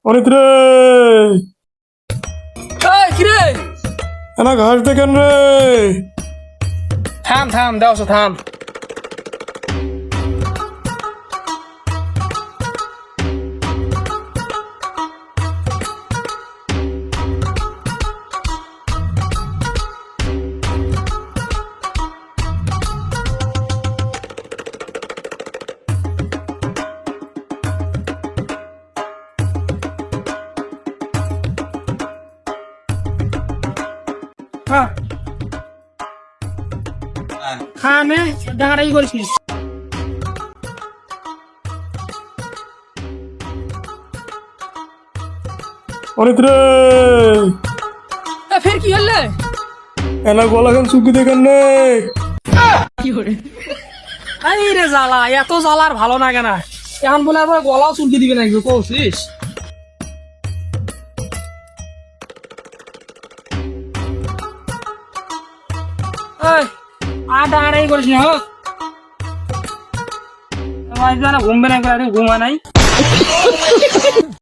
অনিত রে, এই কি রে? এনা ঘাস দেখেন রে। থাম থাম দেওছ থাম। হ্যাঁ হ্যাঁ নে ডাঙাড়াই করেছিস। অনিত রে, ফের কি হলে? এনা গলা খান চুকি দেখেন রে। এই রে জ্বালা, এত জ্বালার ভালো লাগে না। এখন বলে আবার গলাও চুলকি দিবে নাকি কৌছিস? আর ডাঙাড়াই করিস না হোক। ঘুমবে না, ঘুমা নাই।